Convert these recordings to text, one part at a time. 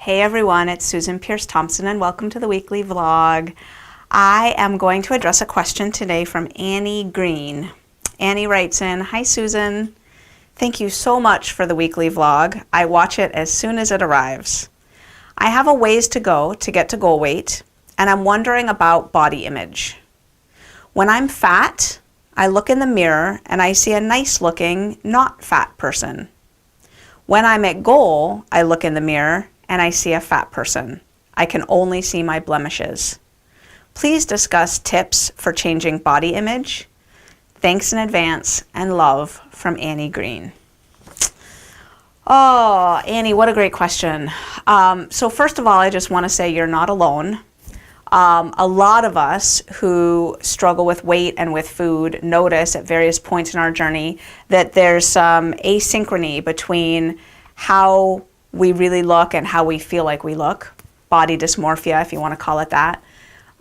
Hey everyone, it's Susan Pierce Thompson and welcome to the weekly vlog. I am going to address a question today from Annie Green. Annie writes in, "Hi Susan, thank you so much for the weekly vlog. I watch it as soon as it arrives. I have a ways to go to get to goal weight and I'm wondering about body image. When I'm fat, I look in the mirror and I see a nice looking, not fat person. When I'm at goal, I look in the mirror and I see a fat person. I can only see my blemishes. Please discuss tips for changing body image. Thanks in advance and love, from Annie Green." Oh, Annie, what a great question. So first of all, I just want to say you're not alone. A lot of us who struggle with weight and with food notice at various points in our journey that there's some asynchrony between how we really look and how we feel like we look. Body dysmorphia, if you want to call it that.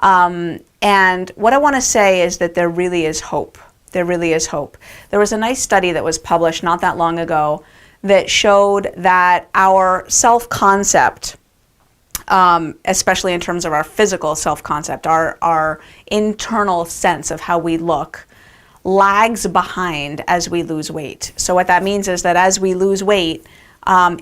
And what I want to say is that there really is hope. There really is hope. There was a nice study that was published not that long ago that showed that our self-concept, especially in terms of our physical self-concept, our internal sense of how we look, lags behind as we lose weight. So what that means is that as we lose weight,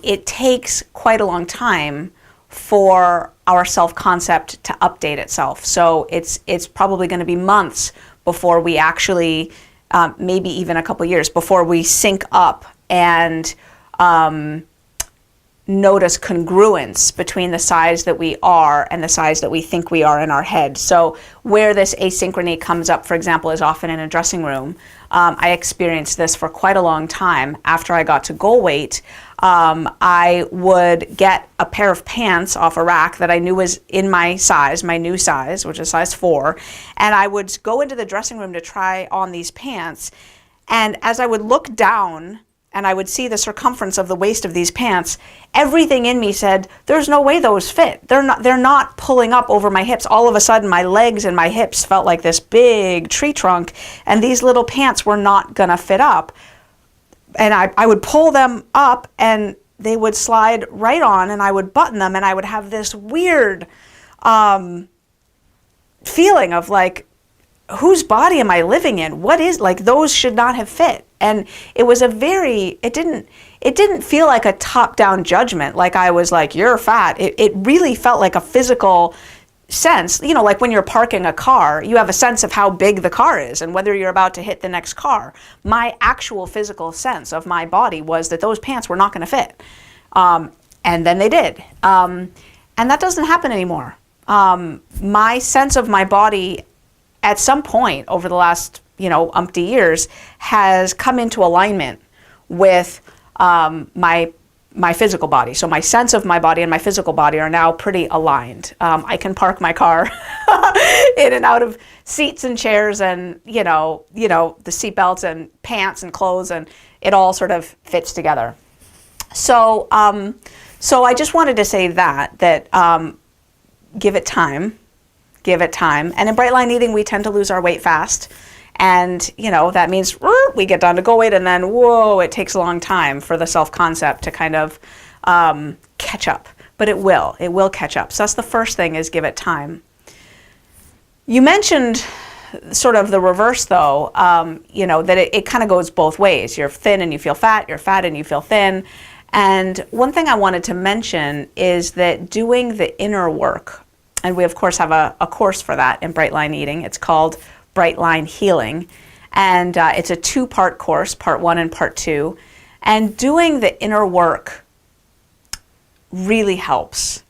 it takes quite a long time for our self-concept to update itself. So it's probably going to be months before we actually, maybe even a couple years, before we sync up and notice congruence between the size that we are and the size that we think we are in our head. So where this asynchrony comes up, for example, is often in a dressing room. I experienced this for quite a long time. After I got to goal weight, I would get a pair of pants off a rack that I knew was in my size, my new size, which is size 4, and I would go into the dressing room to try on these pants, and as I would look down and I would see the circumference of the waist of these pants, everything in me said, there's no way those fit. They're not pulling up over my hips. All of a sudden, my legs and my hips felt like this big tree trunk, and these little pants were not gonna fit up. And I would pull them up, and they would slide right on, and I would button them, and I would have this weird feeling of like, whose body am I living in? What is, like, those should not have fit. And it was it didn't feel like a top-down judgment, like I was like, you're fat. It really felt like a physical sense, you know, like when you're parking a car, you have a sense of how big the car is and whether you're about to hit the next car. My actual physical sense of my body was that those pants were not going to fit. And then they did. And that doesn't happen anymore. My sense of my body at some point over the last, umpty years has come into alignment with my physical body. So my sense of my body and my physical body are now pretty aligned. I can park my car in and out of seats and chairs and, the seat belts and pants and clothes, and it all sort of fits together. So I just wanted to say that give it time. And in Brightline eating, we tend to lose our weight fast. And, that means we get down to goal weight and then, whoa, it takes a long time for the self-concept to kind of catch up. But it will catch up. So that's the first thing, is give it time. You mentioned sort of the reverse, though, that it kind of goes both ways. You're thin and you feel fat, you're fat and you feel thin. And one thing I wanted to mention is that doing the inner work, and we of course have a course for that in Brightline Eating. It's called Brightline Healing, and it's a 2-part course, part 1 and part 2. And doing the inner work really helps.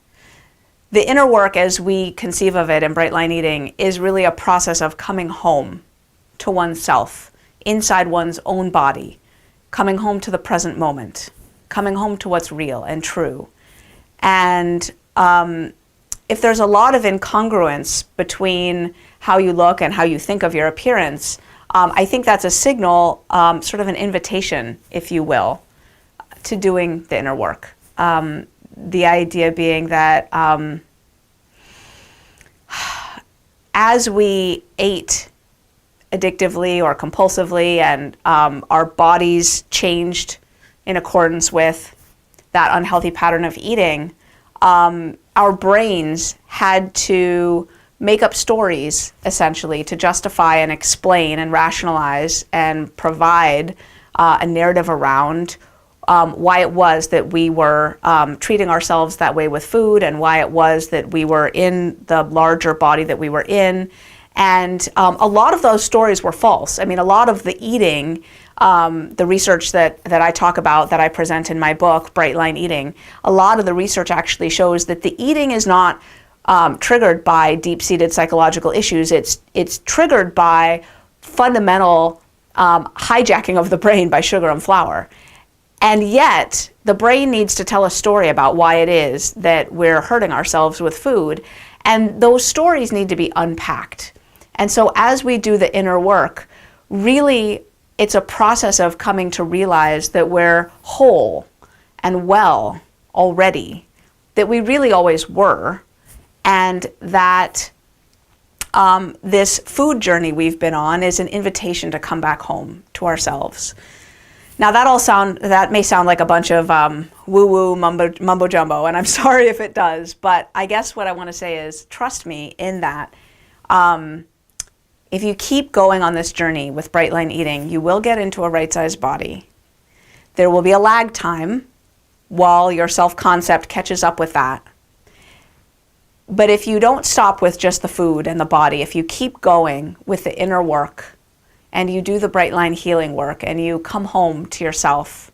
The inner work, as we conceive of it in Brightline Eating, is really a process of coming home to oneself, inside one's own body, coming home to the present moment, coming home to what's real and true. And if there's a lot of incongruence between how you look and how you think of your appearance, I think that's a signal, sort of an invitation, if you will, to doing the inner work. The idea being that as we ate addictively or compulsively and our bodies changed in accordance with that unhealthy pattern of eating, our brains had to make up stories, essentially, to justify and explain and rationalize and provide a narrative around why it was that we were treating ourselves that way with food, and why it was that we were in the larger body that we were in. And a lot of those stories were false. I mean, a lot of the eating, the research that I talk about, that I present in my book, Brightline Eating, a lot of the research actually shows that the eating is not triggered by deep-seated psychological issues. It's triggered by fundamental hijacking of the brain by sugar and flour. And yet, the brain needs to tell a story about why it is that we're hurting ourselves with food. And those stories need to be unpacked. And so as we do the inner work, really, it's a process of coming to realize that we're whole and well already, that we really always were, and that this food journey we've been on is an invitation to come back home to ourselves. Now that may sound like a bunch of woo-woo mumbo jumbo, and I'm sorry if it does, but I guess what I want to say is trust me in that. If you keep going on this journey with Brightline Eating, you will get into a right-sized body. There will be a lag time while your self-concept catches up with that. But if you don't stop with just the food and the body, if you keep going with the inner work, and you do the Brightline healing work, and you come home to yourself,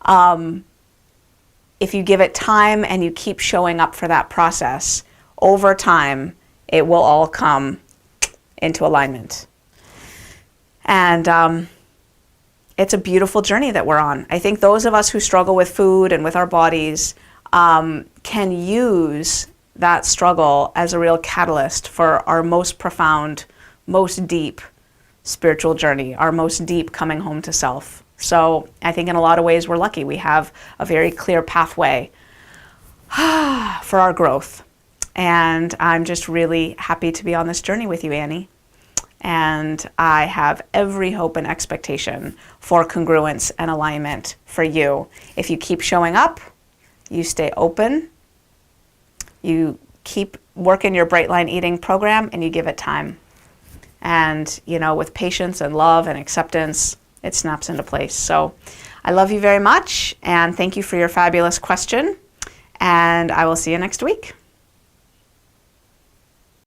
if you give it time and you keep showing up for that process, over time, it will all come into alignment. And it's a beautiful journey that we're on. I think those of us who struggle with food and with our bodies can use that struggle as a real catalyst for our most profound, most deep spiritual journey, our most deep coming home to self. So I think in a lot of ways we're lucky. We have a very clear pathway for our growth. And I'm just really happy to be on this journey with you, Annie. And I have every hope and expectation for congruence and alignment for you. If you keep showing up, you stay open, you keep working your Brightline Eating program, and you give it time. And, with patience and love and acceptance, it snaps into place. So I love you very much, and thank you for your fabulous question, and I will see you next week.